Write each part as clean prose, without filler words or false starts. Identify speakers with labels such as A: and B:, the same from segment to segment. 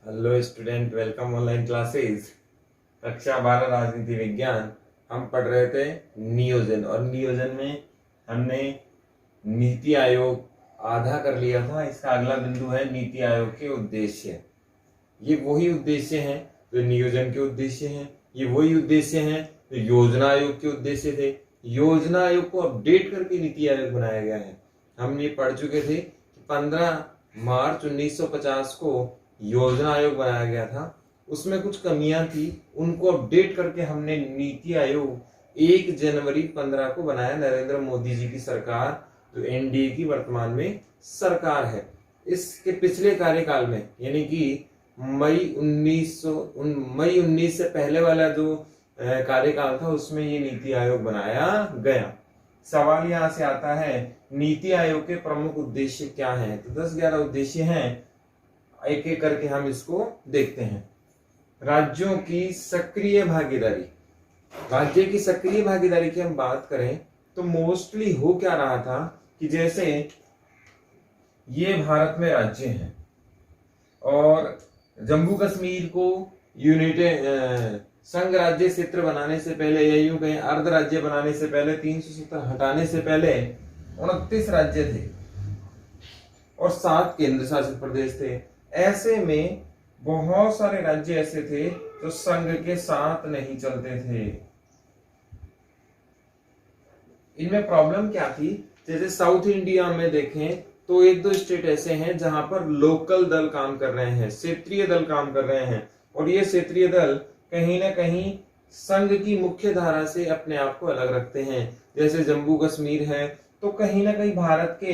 A: Hello student, welcome online classes. कक्षा 12 राजनीति विज्ञान हम पढ़ रहे थे नियोजन, और नियोजन में हमने नीति आयोग आधा कर लिया था। इसका अगला बिंदु है नीति आयोग के उद्देश्य। ये वही उद्देश्य हैं जो नियोजन के उद्देश्य हैं, ये वही उद्देश्य हैं जो योजना आयोग के उद्देश्य थे। योजना आयोग को अपडेट करके नीति आयोग बनाया गया है। हम ये पढ़ चुके थे कि 15 मार्च 1950 को योजना आयोग बनाया गया था। उसमें कुछ कमियां थी, उनको अपडेट करके हमने नीति आयोग 1 जनवरी 15 को बनाया। नरेंद्र मोदी जी की सरकार, जो एनडीए की वर्तमान में सरकार है, इसके पिछले कार्यकाल में यानी कि मई 19 से पहले वाला जो कार्यकाल था, उसमें ये नीति आयोग बनाया गया। सवाल यहां से आता है, नीति आयोग के प्रमुख उद्देश्य क्या हैं? तो 10-11 उद्देश्य हैं, एक एक करके हम इसको देखते हैं। राज्यों की सक्रिय भागीदारी। राज्य की सक्रिय भागीदारी की हम बात करें तो मोस्टली हो क्या रहा था कि जैसे ये भारत में राज्य हैं और जम्मू कश्मीर को यूनिट संघ राज्य क्षेत्र बनाने से पहले, या यूं कहें अर्ध राज्य बनाने से पहले, 370 हटाने से पहले 29 राज्य थे और 7 केंद्र शासित प्रदेश थे। ऐसे में बहुत सारे राज्य ऐसे थे जो संघ के साथ नहीं चलते थे। इनमें प्रॉब्लम क्या थी? जैसे साउथ इंडिया में देखें तो 1-2 स्टेट ऐसे हैं जहां पर लोकल दल काम कर रहे हैं, क्षेत्रीय दल काम कर रहे हैं, और ये क्षेत्रीय दल कहीं ना कहीं संघ की मुख्य धारा से अपने आप को अलग रखते हैं। जैसे जम्मू कश्मीर है तो कहीं ना कहीं भारत के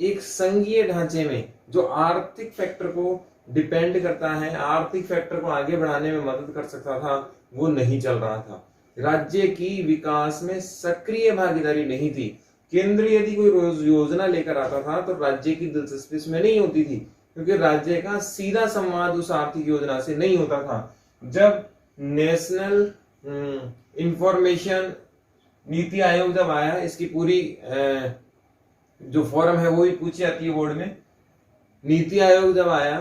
A: एक संघीय ढांचे में जो आर्थिक फैक्टर को डिपेंड करता है, आर्थिक फैक्टर को आगे बढ़ाने में मदद कर सकता था, वो नहीं चल रहा था। राज्य की विकास में सक्रिय भागीदारी नहीं थी। केंद्र यदि कोई योजना लेकर आता था तो राज्य की दिलचस्पी इसमें नहीं होती थी, क्योंकि राज्य का सीधा संवाद उस आर्थिक योजना से नहीं होता था। जब नेशनल इंफॉर्मेशन नीति आयोग जब आया, इसकी पूरी जो फॉर्म है वो भी पूछी जाती है बोर्ड में। नीति आयोग जब आया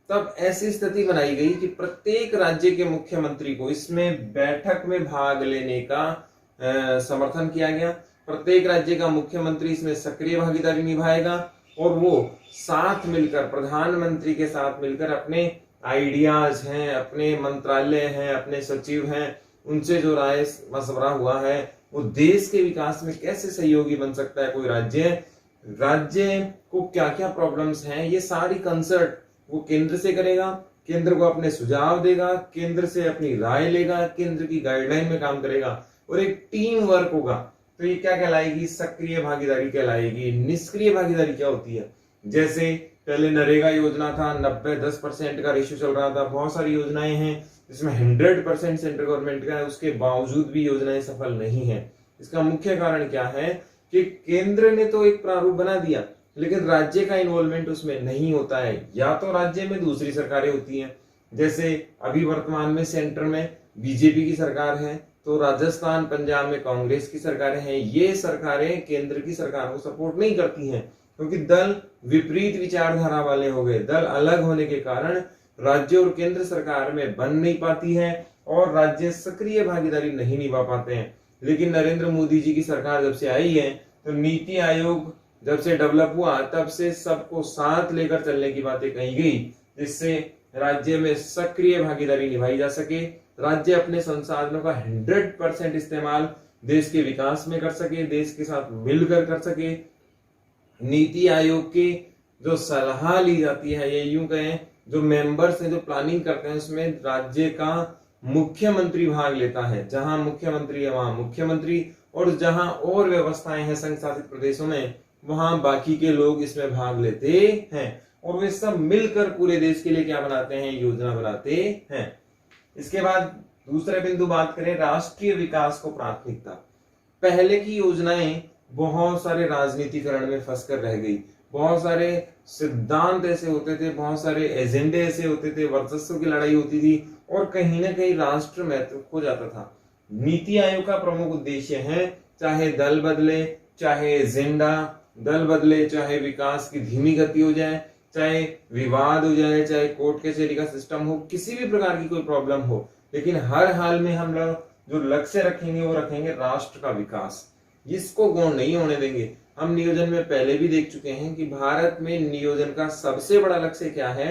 A: तब ऐसी स्थिति बनाई गई कि प्रत्येक राज्य के मुख्यमंत्री को इसमें बैठक में भाग लेने का समर्थन किया गया। प्रत्येक राज्य का मुख्यमंत्री इसमें सक्रिय भागीदारी निभाएगा और वो साथ मिलकर, प्रधानमंत्री के साथ मिलकर, अपने आइडियाज हैं, अपने मंत्रालय हैं, अपने सचिव हैं, उनसे जो राय मशवरा हुआ है वो देश के विकास में कैसे सहयोगी बन सकता है कोई राज्य को क्या क्या प्रॉब्लम्स हैं, ये सारी कंसर्ट वो केंद्र से करेगा, केंद्र को अपने सुझाव देगा, केंद्र से अपनी राय लेगा, केंद्र की गाइडलाइन में काम करेगा और एक टीम वर्क होगा। तो ये क्या कहलाएगी? सक्रिय भागीदारी कहलाएगी। निष्क्रिय भागीदारी क्या होती है? जैसे पहले नरेगा योजना था, 90-10% का रेशियो चल रहा था। बहुत सारी योजनाएं हैं जिसमें 100% सेंट्रल गवर्नमेंट का है, उसके बावजूद भी योजनाएं सफल नहीं है। इसका मुख्य कारण क्या है कि केंद्र ने तो एक प्रारूप बना दिया, लेकिन राज्य का इन्वॉल्वमेंट उसमें नहीं होता है। या तो राज्य में दूसरी सरकारें होती हैं, जैसे अभी वर्तमान में सेंटर में बीजेपी की सरकार है, तो राजस्थान, पंजाब में कांग्रेस की सरकारें हैं। ये सरकारें केंद्र की सरकार को सपोर्ट नहीं करती हैं, क्योंकि दल विपरीत विचारधारा वाले हो गए। दल अलग होने के कारण राज्य और केंद्र सरकार में बन नहीं पाती है और राज्य सक्रिय भागीदारी नहीं निभा पाते हैं। लेकिन नरेंद्र मोदी जी की सरकार जब से आई है, तो नीति आयोग जब से डेवलप हुआ, तब से सबको साथ लेकर चलने की बातें कही गई, जिससे राज्य में सक्रिय भागीदारी निभाई जा सके, राज्य अपने संसाधनों का 100% इस्तेमाल देश के विकास में कर सके, देश के साथ मिलकर कर सके। नीति आयोग की जो सलाह ली जाती है, ये यूं कहें जो मेंबर्स हैं, जो प्लानिंग करते हैं, उसमें राज्य का मुख्यमंत्री भाग लेता है। जहां मुख्यमंत्री है वहां मुख्यमंत्री, और जहां और व्यवस्थाएं हैं संघ शासित प्रदेशों में, वहां बाकी के लोग इसमें भाग लेते हैं और वे सब मिलकर पूरे देश के लिए क्या बनाते हैं? योजना बनाते हैं। इसके बाद दूसरे बिंदु बात करें, राष्ट्रीय विकास को प्राथमिकता। पहले की योजनाएं बहुत सारे राजनीतिकरण में फंसकर रह गई। बहुत सारे सिद्धांत ऐसे होते थे, बहुत सारे एजेंडे ऐसे होते थे, वर्चस्व की लड़ाई होती थी और कहीं ना कहीं राष्ट्र महत्व खो जाता था। नीति आयोग का प्रमुख उद्देश्य है, चाहे दल बदले, चाहे एजेंडा दल बदले, चाहे विकास की धीमी गति हो जाए, चाहे विवाद हो जाए, चाहे कोर्ट कचहरी का सिस्टम हो, किसी भी प्रकार की कोई प्रॉब्लम हो, लेकिन हर हाल में हम लोग जो लक्ष्य रखेंगे वो रखेंगे राष्ट्र का विकास। इसको गौण नहीं होने देंगे। हम नियोजन में पहले भी देख चुके हैं कि भारत में नियोजन का सबसे बड़ा लक्ष्य क्या है?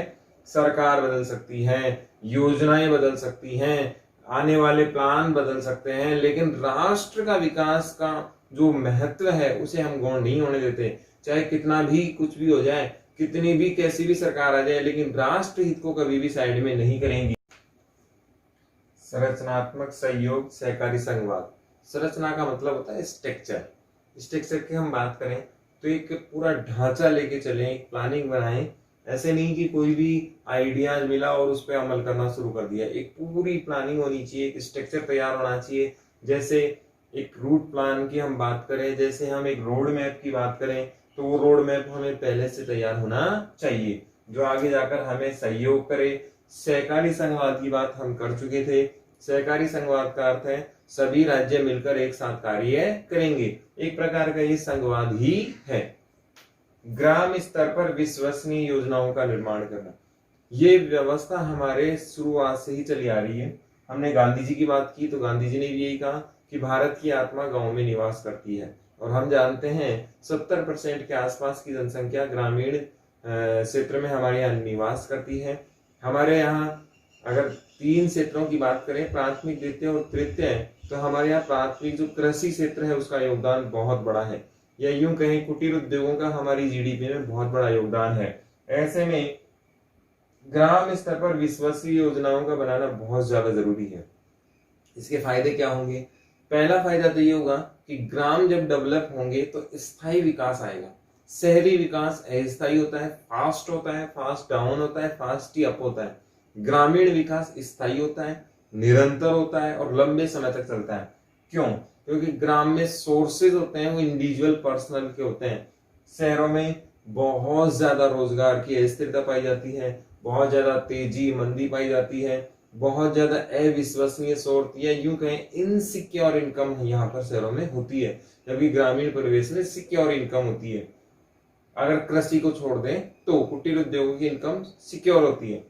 A: सरकार बदल सकती है, योजनाएं बदल सकती हैं, आने वाले प्लान बदल सकते हैं, लेकिन राष्ट्र का विकास का जो महत्व है उसे हम गौण नहीं होने देते। चाहे कितना भी कुछ भी हो जाए, कितनी भी कैसी भी सरकार आ जाए, लेकिन राष्ट्र हित को कभी भी साइड में नहीं करेंगी। संरचनात्मक सहयोग सहकारी संघवाद। संरचना का मतलब होता है स्ट्रक्चर। स्ट्रक्चर की हम बात करें तो एक पूरा ढांचा लेके चलें, एक प्लानिंग बनाएं। ऐसे नहीं कि कोई भी आइडिया मिला और उस पर अमल करना शुरू कर दिया। एक पूरी प्लानिंग होनी चाहिए, एक स्ट्रक्चर तैयार होना चाहिए। जैसे एक रूट प्लान की हम बात करें, जैसे हम एक रोड मैप की बात करें, तो वो रोड मैप हमें पहले से तैयार होना चाहिए जो आगे जाकर हमें सहयोग करे। सहकारी संघवाद की बात हम कर चुके थे। सहकारी संघवाद का अर्थ है सभी राज्य मिलकर एक साथ कार्य करेंगे, एक प्रकार का ये संघवाद ही है। ग्राम स्तर पर विश्वसनीय योजनाओं का निर्माण करना, ये व्यवस्था हमारे शुरुआत से ही चली आ रही है। हमने गांधी जी की बात की तो गांधी जी ने भी यही कहा कि भारत की आत्मा गांव में निवास करती है, और हम जानते हैं 70% के आसपास की जनसंख्या ग्रामीण क्षेत्र में हमारे यहाँ निवास करती है। हमारे यहाँ अगर 3 क्षेत्रों की बात करें, प्राथमिक, द्वितीय और तृतीय, तो हमारे यहाँ प्राथमिक जो कृषि क्षेत्र है उसका योगदान बहुत बड़ा है, या यूं कहें कुटीर उद्योगों का हमारी जीडीपी में बहुत बड़ा योगदान है। ऐसे में ग्राम स्तर पर विश्वसनीय योजनाओं का बनाना बहुत ज्यादा जरूरी है। इसके फायदे क्या होंगे? पहला फायदा तो ये होगा कि ग्राम जब डेवलप होंगे तो स्थायी विकास आएगा। शहरी विकास अस्थायी होता है, फास्ट होता है, फास्ट डाउन होता है, फास्ट ही अप होता है। ग्रामीण विकास स्थायी होता है, निरंतर होता है और लंबे समय तक चलता है। क्यों? क्योंकि ग्राम में सोर्सेज होते हैं वो इंडिविजुअल पर्सनल के होते हैं। शहरों में बहुत ज्यादा रोजगार की अस्थिरता पाई जाती है, बहुत ज्यादा तेजी मंदी पाई जाती है, बहुत ज्यादा अविश्वसनीय सोर्स या यूं कहें इनसिक्योर इनकम यहाँ पर शहरों में होती है, जबकि ग्रामीण परिवेश में सिक्योर इनकम होती है। अगर कृषि को छोड़ दें तो कुटीर उद्योगों की इनकम सिक्योर होती है।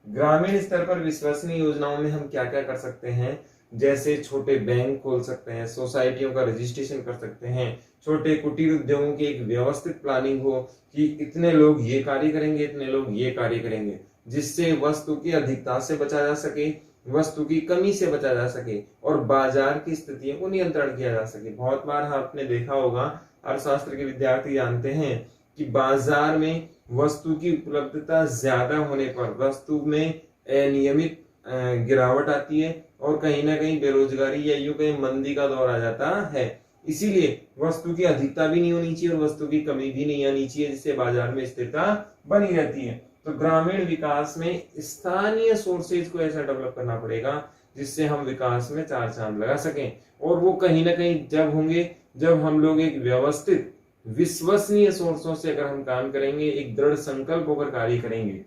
A: ग्रामीण स्तर पर विश्वसनीय योजनाओं में हम क्या क्या कर सकते हैं? जैसे छोटे बैंक खोल सकते हैं, सोसाइटियों का रजिस्ट्रेशन कर सकते हैं, छोटे कुटीर उद्योगों की एक व्यवस्थित प्लानिंग हो कि इतने लोग ये कार्य करेंगे, इतने लोग ये कार्य करेंगे, जिससे वस्तु की अधिकता से बचा जा सके, वस्तु की कमी से बचा जा सके और बाजार की स्थितियों को नियंत्रण किया जा सके। बहुत बार आपने देखा होगा, अर्थशास्त्र के विद्यार्थी जानते हैं कि बाजार में वस्तु की उपलब्धता ज्यादा होने पर वस्तु में अनियमित गिरावट आती है और कहीं ना कहीं बेरोजगारी या यूं कहीं मंदी का दौर आ जाता है। इसीलिए वस्तु की अधिकता भी नहीं होनी चाहिए और वस्तु की कमी भी नहीं आनी चाहिए, जिससे बाजार में स्थिरता बनी रहती है। तो ग्रामीण विकास में स्थानीय सोर्सेज को ऐसा डेवलप करना पड़ेगा जिससे हम विकास में 4 चांद लगा सकें, और वो कहीं ना कहीं जब होंगे जब हम लोग एक व्यवस्थित विश्वसनीय सोर्सों से अगर हम काम करेंगे, एक दृढ़ संकल्प होकर कार्य करेंगे।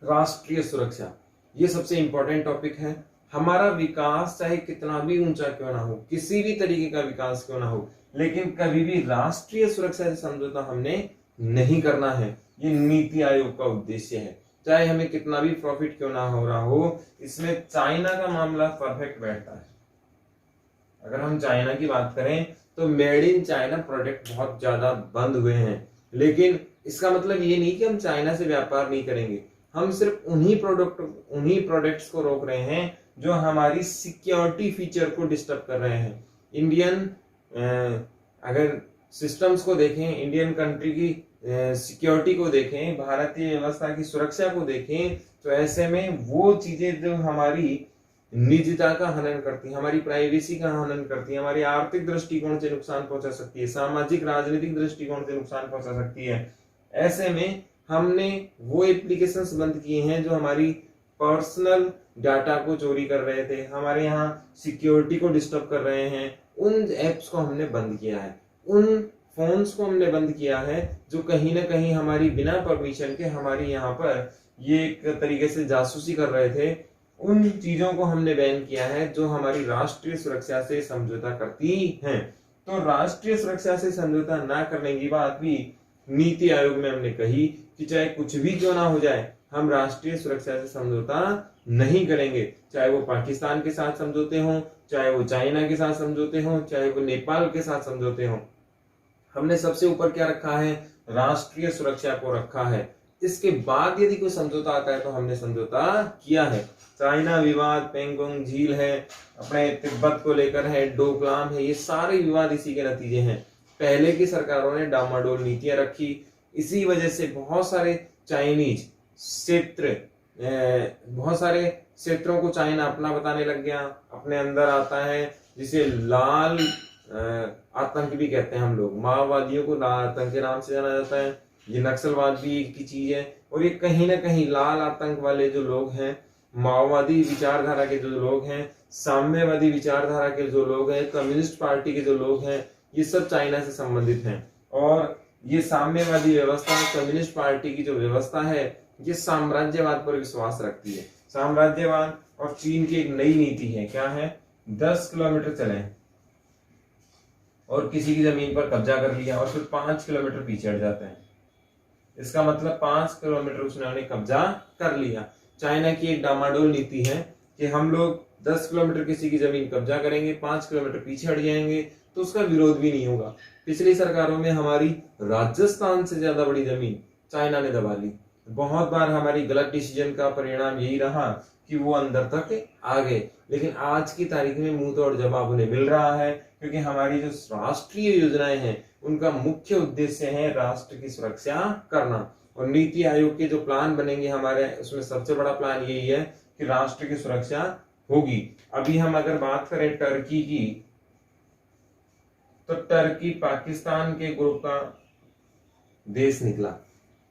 A: राष्ट्रीय सुरक्षा, ये सबसे इंपॉर्टेंट टॉपिक है। हमारा विकास चाहे कितना भी ऊंचा क्यों ना हो, किसी भी तरीके का विकास क्यों ना हो, लेकिन कभी भी राष्ट्रीय सुरक्षा से समझौता हमने नहीं करना है। ये नीति आयोग का उद्देश्य है। चाहे हमें कितना भी प्रॉफिट क्यों ना हो रहा हो, इसमें चाइना का मामला परफेक्ट बैठता है। अगर हम चाइना की बात करें तो मेड इन चाइना प्रोडक्ट बहुत ज्यादा बंद हुए हैं, लेकिन इसका मतलब ये नहीं कि हम चाइना से व्यापार नहीं करेंगे। हम सिर्फ उन्हीं प्रोडक्ट्स को रोक रहे हैं जो हमारी सिक्योरिटी फीचर को डिस्टर्ब कर रहे हैं। इंडियन अगर सिस्टम्स को देखें, इंडियन कंट्री की सिक्योरिटी को देखें, भारतीय व्यवस्था की सुरक्षा को देखें, तो ऐसे में वो चीजें जो हमारी निजता का हनन करती है, हमारी प्राइवेसी का हनन करती है, हमारी आर्थिक दृष्टिकोण से नुकसान पहुंचा सकती है, सामाजिक राजनीतिक दृष्टिकोण से नुकसान पहुंचा सकती है। ऐसे में हमने वो एप्लीकेशंस बंद किए हैं जो हमारी पर्सनल डाटा को चोरी कर रहे थे, हमारे यहाँ सिक्योरिटी को डिस्टर्ब कर रहे हैं। उन एप्स को हमने बंद किया है, उन फोन्स को हमने बंद किया है जो कहीं ना कहीं हमारी बिना परमिशन के हमारी यहाँ पर ये एक तरीके से जासूसी कर रहे थे। उन चीजों को हमने बैन किया है जो हमारी राष्ट्रीय सुरक्षा से समझौता करती हैं। तो राष्ट्रीय सुरक्षा से समझौता ना करने की बात भी नीति आयोग में हमने कही कि चाहे कुछ भी क्यों ना हो जाए, हम राष्ट्रीय सुरक्षा से समझौता नहीं करेंगे। चाहे वो पाकिस्तान के साथ समझौते हों, चाहे वो चाइना के साथ समझौते हों, चाहे वो नेपाल के साथ समझौते हों, हमने सबसे ऊपर क्या रखा है? राष्ट्रीय सुरक्षा को रखा है। इसके बाद यदि कोई समझौता आता है तो हमने समझौता किया है। चाइना विवाद, पेंगोंग झील है, अपने तिब्बत को लेकर है, डोकलाम है, ये सारे विवाद इसी के नतीजे हैं। पहले की सरकारों ने डामाडोल नीतियां रखी, इसी वजह से बहुत सारे चाइनीज क्षेत्र, बहुत सारे क्षेत्रों को चाइना अपना बताने लग गया, अपने अंदर आता है, जिसे लाल आतंक भी कहते हैं हम लोग। माओवादियों को लाल आतंक के नाम से जाना जाता है। ये नक्सलवाद भी एक की चीज है, और ये कहीं ना कहीं लाल आतंक वाले जो लोग हैं, माओवादी विचारधारा के जो लोग हैं, साम्यवादी विचारधारा के जो लोग हैं, कम्युनिस्ट पार्टी के जो लोग हैं, ये सब चाइना से संबंधित हैं। और ये साम्यवादी व्यवस्था, कम्युनिस्ट पार्टी की जो व्यवस्था है, ये साम्राज्यवाद पर विश्वास रखती है। साम्राज्यवाद और चीन की एक नई नीति है, क्या है? 10 किलोमीटर चले और किसी की जमीन पर कब्जा कर लिया और फिर 5 किलोमीटर पीछे हट जाते हैं। इसका मतलब 5 किलोमीटर उसने कब्जा कर लिया। चाइना की एक डामाडोल नीति है कि हम लोग 10 किलोमीटर किसी की जमीन कब्जा करेंगे, 5 किलोमीटर पीछे हट जाएंगे, तो उसका विरोध भी नहीं होगा। पिछली सरकारों में हमारी राजस्थान से ज्यादा बड़ी जमीन चाइना ने दबा ली। बहुत बार हमारी गलत डिसीजन का परिणाम यही रहा कि वो अंदर तक आ गए, लेकिन आज की तारीख में मुंह तोड़ जवाब उन्हें मिल रहा है, क्योंकि हमारी जो राष्ट्रीय योजनाएं हैं उनका मुख्य उद्देश्य है राष्ट्र की सुरक्षा करना। और नीति आयोग के जो प्लान बनेंगे हमारे, उसमें सबसे बड़ा प्लान यही है कि राष्ट्र की सुरक्षा होगी। अभी हम अगर बात करें टर्की की, तो टर्की पाकिस्तान के ग्रुप का देश निकला।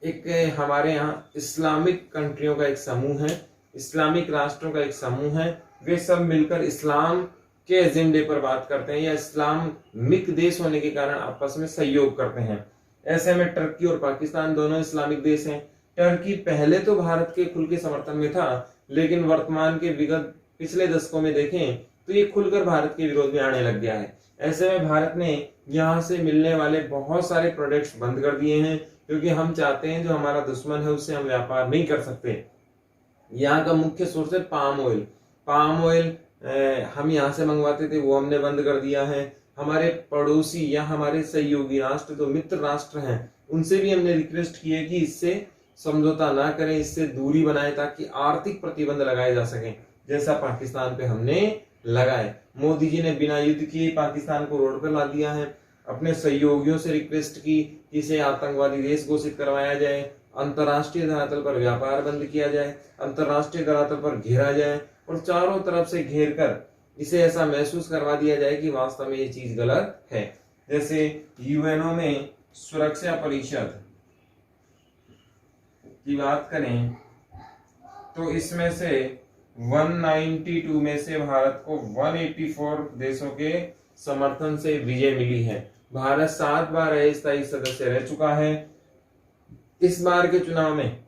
A: एक हमारे यहाँ इस्लामिक कंट्रियों का एक समूह है, इस्लामिक राष्ट्रों का एक समूह है, वे सब मिलकर इस्लाम के एजेंडे पर बात करते हैं, या इस्लामिक देश होने के कारण आपस में सहयोग करते हैं। ऐसे में टर्की और पाकिस्तान दोनों इस्लामिक देश हैं। टर्की पहले तो भारत के खुल के समर्थन में था, लेकिन वर्तमान के विगत पिछले दशकों में देखें तो ये खुलकर भारत के विरोध में आने लग गया है। ऐसे में भारत ने यहाँ से मिलने वाले बहुत सारे प्रोडक्ट्स बंद कर दिए हैं, क्योंकि हम चाहते हैं जो हमारा दुश्मन है उससे हम व्यापार नहीं कर सकते। यहाँ का मुख्य सोर्स है पाम ऑयल। पाम ऑयल हम यहाँ से मंगवाते थे, वो हमने बंद कर दिया है। हमारे पड़ोसी या हमारे सहयोगी राष्ट्र, जो मित्र राष्ट्र हैं, उनसे भी हमने रिक्वेस्ट की है कि इससे समझौता ना करें, इससे दूरी बनाए, ताकि आर्थिक प्रतिबंध लगाए जा सके, जैसा पाकिस्तान पे हमने लगाए। मोदी जी ने बिना युद्ध किए पाकिस्तान को रोड पर ला दिया है। अपने सहयोगियों से रिक्वेस्ट की कि इसे आतंकवादी देश घोषित करवाया जाए, अंतर्राष्ट्रीय धरातल पर व्यापार बंद किया जाए, अंतर्राष्ट्रीय धरातल पर घेरा जाए, और चारों तरफ से घेर कर इसे ऐसा महसूस करवा दिया जाए कि वास्तव में ये चीज गलत है। जैसे यूएनओ में सुरक्षा परिषद की बात करें तो इसमें से 192 में से भारत को 184 देशों के समर्थन से विजय मिली है। भारत 7 बार अस्थायी सदस्य रह चुका है। इस बार के चुनाव में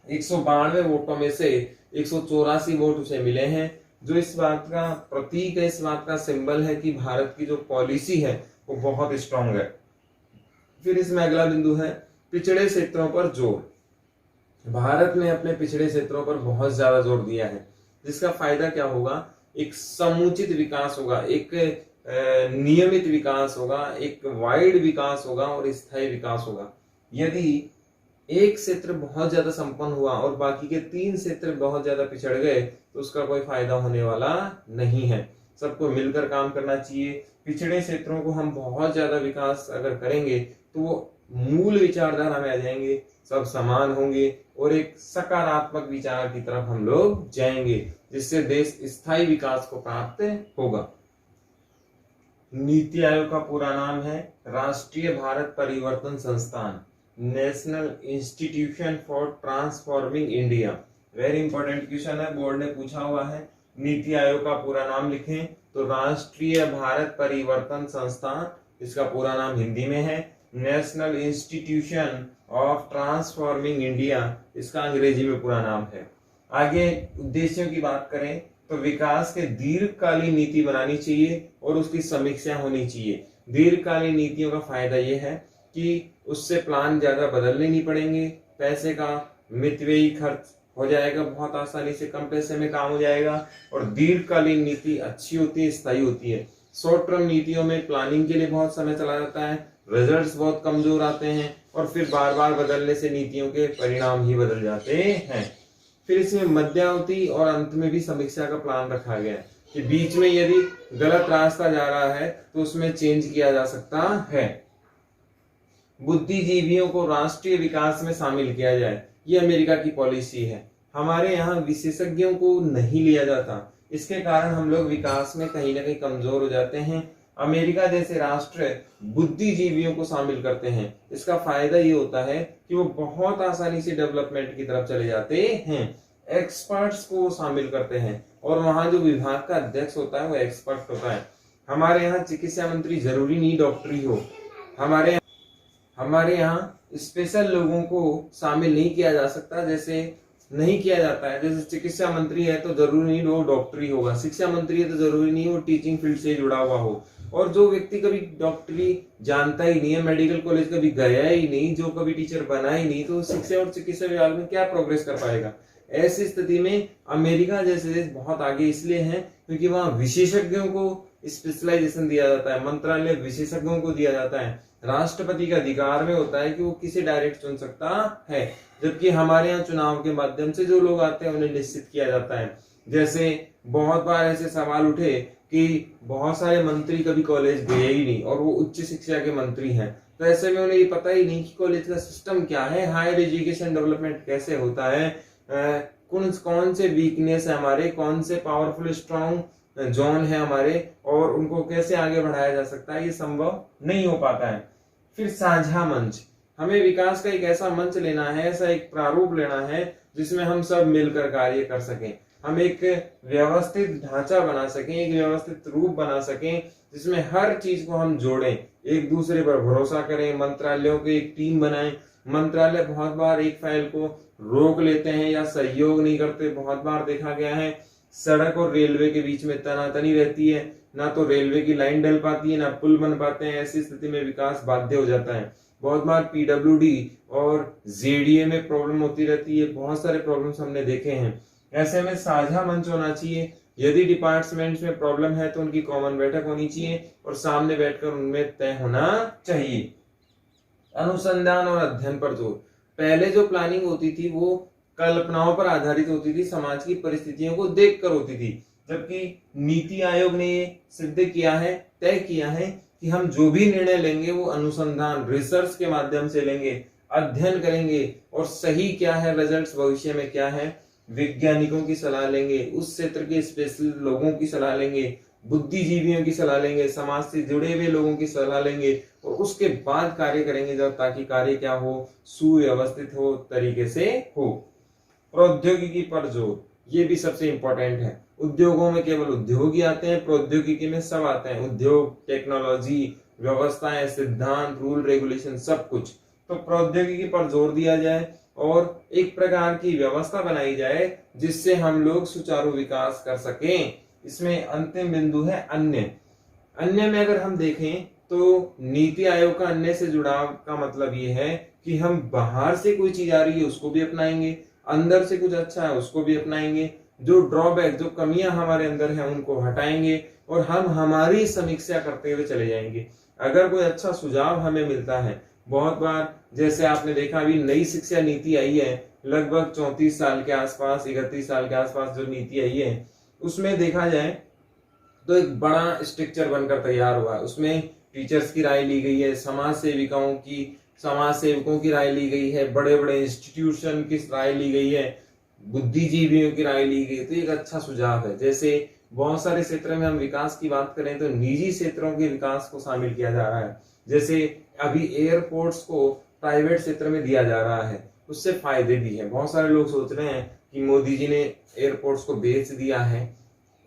A: 192 वोटों में से 184 वोट उसे मिले हैं, जो इस बात का प्रतीक है, इस बात का सिंबल है कि भारत की जो पॉलिसी है वो बहुत स्ट्रांग है। फिर इसमें अगला बिंदु है पिछड़े क्षेत्रों पर जोर। भारत ने अपने पिछड़े क्षेत्रों पर बहुत ज्यादा जोर दिया है, जिसका फायदा क्या होगा? एक समुचित विकास होगा, एक नियमित विकास होगा, एक वाइड विकास होगा और स्थायी विकास होगा। यदि एक क्षेत्र बहुत ज्यादा संपन्न हुआ और बाकी के 3 क्षेत्र बहुत ज्यादा पिछड़ गए तो उसका कोई फायदा होने वाला नहीं है। सबको मिलकर काम करना चाहिए। पिछड़े क्षेत्रों को हम बहुत ज्यादा विकास अगर करेंगे तो वो मूल विचारधारा में आ जाएंगे, सब समान होंगे और एक सकारात्मक विचार की तरफ हम लोग जाएंगे, जिससे देश स्थायी विकास को प्राप्त होगा। नीति आयोग का पूरा नाम है राष्ट्रीय भारत परिवर्तन संस्थान, national institution for transforming India. Very important question है, बोर्ड ने पूछा हुआ है। नीति आयोग का पूरा नाम लिखें तो राष्ट्रीय भारत परिवर्तन संस्थान, इसका पूरा नाम हिंदी में है national institution of transforming India, इसका अंग्रेजी में पूरा नाम है। आगे उद्देश्यों की बात करें तो विकास के दीर्घकालीन नीति बनानी चाहिए और उसकी समीक्षा होनी चाहिए। दीर्घकालीन नीतियों का फायदा यह है कि उससे प्लान ज्यादा बदलने नहीं पड़ेंगे, पैसे का मितव्ययी खर्च हो जाएगा, बहुत आसानी से कम पैसे में काम हो जाएगा। और दीर्घकालीन नीति अच्छी होती है, स्थायी होती है। शॉर्ट टर्म नीतियों में प्लानिंग के लिए बहुत समय चला जाता है, रिजल्ट्स बहुत कमजोर आते हैं और फिर बार बार बदलने से नीतियों के परिणाम ही बदल जाते हैं। फिर इसमें मध्यावधि और अंत में भी समीक्षा का प्लान रखा गया है कि बीच में यदि गलत रास्ता जा रहा है तो उसमें चेंज किया जा सकता है। बुद्धिजीवियों को राष्ट्रीय विकास में शामिल किया जाए, ये अमेरिका की पॉलिसी है। हमारे यहाँ विशेषज्ञों को नहीं लिया जाता, इसके कारण हम लोग विकास में कहीं ना कहीं कमजोर हो जाते हैं। अमेरिका जैसे राष्ट्र बुद्धिजीवियों को शामिल करते हैं, इसका फायदा ये होता है कि वो बहुत आसानी से डेवलपमेंट की तरफ चले जाते हैं। एक्सपर्ट्स को शामिल करते हैं और वहां जो विभाग का अध्यक्ष होता है वो एक्सपर्ट होता है। हमारे यहाँ चिकित्सा मंत्री जरूरी नहीं डॉक्टरी हो, हमारे यहाँ स्पेशल लोगों को शामिल नहीं किया जा सकता, जैसे नहीं किया जाता है। जैसे चिकित्सा मंत्री है तो जरूरी नहीं वो डॉक्टरी होगा, शिक्षा मंत्री है तो जरूरी नहीं वो टीचिंग फील्ड से जुड़ा हुआ हो। और जो व्यक्ति कभी डॉक्टरी जानता ही नहीं है, मेडिकल कॉलेज कभी गया ही नहीं, जो कभी टीचर बना ही नहीं, तो शिक्षा और चिकित्सा विभाग में क्या प्रोग्रेस कर पाएगा। ऐसी स्थिति में अमेरिका जैसे देश बहुत आगे इसलिए है क्योंकि वहां विशेषज्ञों को स्पेशलाइजेशन दिया जाता है, मंत्रालय विशेषज्ञों को दिया जाता है। राष्ट्रपति का अधिकार में होता है कि वो किसे डायरेक्ट चुन सकता है, जबकि हमारे यहाँ चुनाव के माध्यम से जो लोग आते हैं उन्हें निश्चित किया जाता है। जैसे बहुत बार ऐसे सवाल उठे कि बहुत सारे मंत्री कभी कॉलेज गए ही नहीं और वो उच्च शिक्षा के मंत्री हैं, तो ऐसे में उन्हें ये पता ही नहीं कि कॉलेज का सिस्टम क्या है, हायर एजुकेशन डेवलपमेंट कैसे होता है, कौन से वीकनेस है हमारे, कौन से पावरफुल स्ट्रॉन्ग जोन है हमारे, और उनको कैसे आगे बढ़ाया जा सकता है, ये संभव नहीं हो पाता है। फिर साझा मंच, हमें विकास का एक ऐसा मंच लेना है, ऐसा एक प्रारूप लेना है जिसमें हम सब मिलकर कार्य कर सकें, हम एक व्यवस्थित ढांचा बना सकें, एक व्यवस्थित रूप बना सकें जिसमें हर चीज को हम जोड़ें, एक दूसरे पर भरोसा करें, मंत्रालयों की एक टीम बनाएं। मंत्रालय बहुत बार एक फाइल को रोक लेते हैं या सहयोग नहीं करते, बहुत बार देखा गया है। सड़क और रेलवे के बीच में तनातनी रहती है, ना तो रेलवे की लाइन डल पाती है ना पुल बन पाते हैं, ऐसी स्थिति में विकास बाध्य हो जाता है। बहुत बार पीडब्ल्यूडी और जेडीए में प्रॉब्लम होती रहती है, बहुत सारे प्रॉब्लम्स हमने देखे हैं। ऐसे में साझा मंच होना चाहिए, यदि डिपार्टमेंट्स में प्रॉब्लम है तो उनकी कॉमन बैठक होनी चाहिए और सामने बैठकर उनमें तय होना चाहिए। अनुसंधान और अध्ययन पर जोर, पहले जो प्लानिंग होती थी वो कल्पनाओं पर आधारित होती थी, समाज की परिस्थितियों को देखकर होती थी, जबकि नीति आयोग ने ये सिद्ध किया है, तय किया है कि हम जो भी निर्णय लेंगे वो अनुसंधान रिसर्च के माध्यम से लेंगे, अध्ययन करेंगे और सही क्या है रिजल्ट्स भविष्य में क्या है, वैज्ञानिकों की सलाह लेंगे, उस क्षेत्र के स्पेशल लोगों की सलाह लेंगे, बुद्धिजीवियों की सलाह लेंगे, समाज से जुड़े हुए लोगों की सलाह लेंगे और उसके बाद कार्य करेंगे, जब ताकि कार्य क्या हो, सुव्यवस्थित हो, तरीके से हो। प्रौद्योगिकी पर जोर, ये भी सबसे इंपॉर्टेंट है। उद्योगों में केवल उद्योग ही आते हैं, प्रौद्योगिकी में सब आते हैं, उद्योग, टेक्नोलॉजी, व्यवस्थाएं, सिद्धांत, रूल, रेगुलेशन, सब कुछ। तो प्रौद्योगिकी पर जोर दिया जाए और एक प्रकार की व्यवस्था बनाई जाए जिससे हम लोग सुचारू विकास कर सकें। इसमें अंतिम बिंदु है अन्य। अन्य में अगर हम देखें तो नीति आयोग का अन्य से जुड़ाव का मतलब ये है कि हम बाहर से कोई चीज आ रही है उसको भी अपनाएंगे, अंदर से कुछ अच्छा है उसको भी अपनाएंगे, जो ड्रॉबैक, जो कमियां हमारे अंदर हैं उनको हटाएंगे और हम हमारी समीक्षा करते हुए चले जाएंगे। अगर कोई अच्छा सुझाव हमें मिलता है, बहुत बार जैसे आपने देखा अभी नई शिक्षा नीति आई है, लगभग 34 साल के आसपास, 31 साल के आसपास जो नीति आई है, उसमें देखा जाए तो एक बड़ा स्ट्रक्चर बनकर तैयार हुआ है। उसमें टीचर्स की राय ली गई है, समाज सेवकों की राय ली गई है, बड़े बड़े इंस्टीट्यूशन की राय ली गई है, बुद्धिजीवियों की राय ली गई। तो एक अच्छा सुझाव है। जैसे बहुत सारे क्षेत्र में हम विकास की बात करें तो निजी क्षेत्रों के विकास को शामिल किया जा रहा है। जैसे अभी एयरपोर्ट्स को प्राइवेट क्षेत्र में दिया जा रहा है, उससे फायदे भी है। बहुत सारे लोग सोच रहे हैं कि मोदी जी ने एयरपोर्ट्स को बेच दिया है।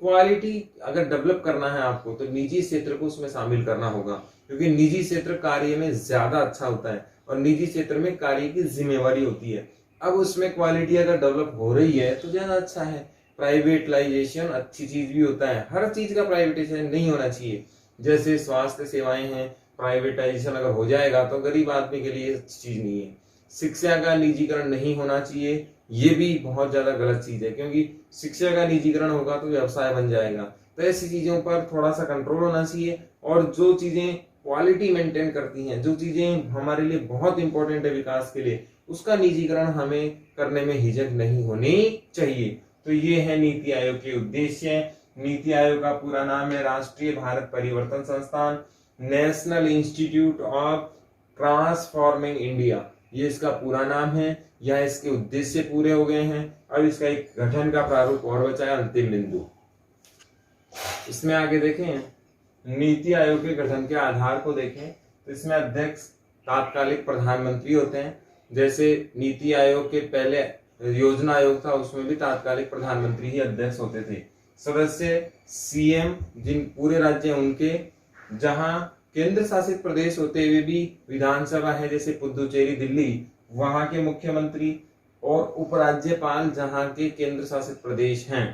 A: क्वालिटी अगर डेवलप करना है आपको तो निजी क्षेत्र को उसमें शामिल करना होगा, क्योंकि निजी क्षेत्र कार्य में ज्यादा अच्छा होता है और निजी क्षेत्र में कार्य की जिम्मेवारी होती है। अब उसमें क्वालिटी अगर डेवलप हो रही है तो ज्यादा अच्छा है। प्राइवेटाइजेशन अच्छी चीज भी होता है, हर चीज का प्राइवेटाइजेशन नहीं होना चाहिए। जैसे स्वास्थ्य सेवाएं हैं, प्राइवेटाइजेशन अगर हो जाएगा तो गरीब आदमी के लिए अच्छी चीज नहीं है। शिक्षा का निजीकरण नहीं होना चाहिए, ये भी बहुत ज्यादा गलत चीज है, क्योंकि शिक्षा का निजीकरण होगा तो व्यवसाय बन जाएगा। तो ऐसी चीजों पर थोड़ा सा कंट्रोल होना चाहिए, और जो चीजें क्वालिटी मेंटेन करती हैं, जो चीजें हमारे लिए बहुत इंपॉर्टेंट है विकास के लिए, उसका निजीकरण हमें करने में हिचक नहीं होनी चाहिए। तो ये है नीति आयोग के उद्देश्य। नीति आयोग का पूरा नाम है राष्ट्रीय भारत परिवर्तन संस्थान, national institute of transforming India, ये इसका पूरा नाम है। यह इसके उद्देश्य पूरे हो गए हैं। अब इसका एक गठन का प्रारूप और बचा है, अंतिम बिंदु। इसमें आगे देखें, नीति आयोग के गठन के आधार को देखें तो इसमें अध्यक्ष तात्कालिक प्रधानमंत्री होते हैं। जैसे नीति आयोग के पहले योजना आयोग था, उसमें भी तात्कालिक प्रधानमंत्री ही अध्यक्ष होते थे। सदस्य सीएम, जिन पूरे राज्य उनके, जहां केंद्र शासित प्रदेश होते हुए भी विधानसभा है, जैसे पुदुचेरी दिल्ली, वहां के मुख्यमंत्री, और उपराज्यपाल जहां के केंद्र शासित प्रदेश हैं।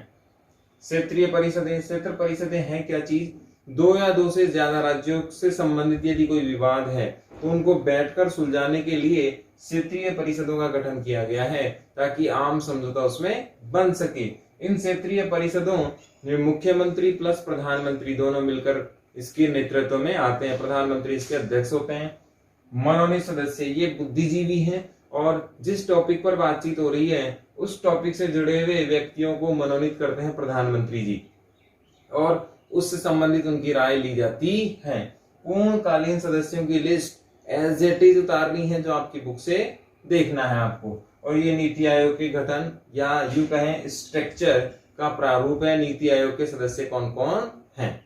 A: क्षेत्रीय परिषदें, क्षेत्र परिषदें हैं क्या चीज, दो या दो से ज्यादा राज्यों से संबंधित यदि कोई विवाद है तो उनको बैठकर सुलझाने के लिए क्षेत्रीय परिषदों का गठन किया गया है, ताकि आम समझौता उसमें बन सके। इन क्षेत्रीय परिषदों में मुख्यमंत्री प्लस प्रधानमंत्री दोनों मिलकर इसके नेतृत्व में आते हैं। प्रधानमंत्री इसके अध्यक्ष होते हैं। मनोनीत सदस्य ये बुद्धिजीवी हैं, और जिस टॉपिक पर बातचीत हो रही है उस टॉपिक से जुड़े हुए व्यक्तियों को मनोनीत करते हैं प्रधानमंत्री जी, और उससे संबंधित उनकी राय ली जाती है। पूर्णकालीन सदस्यों की लिस्ट एज इट इज उतारनी है, जो आपकी बुक से देखना है आपको। और ये नीति आयोग के गठन या यूं कहें स्ट्रक्चर का प्रारूप है। नीति आयोग के सदस्य कौन कौन हैं।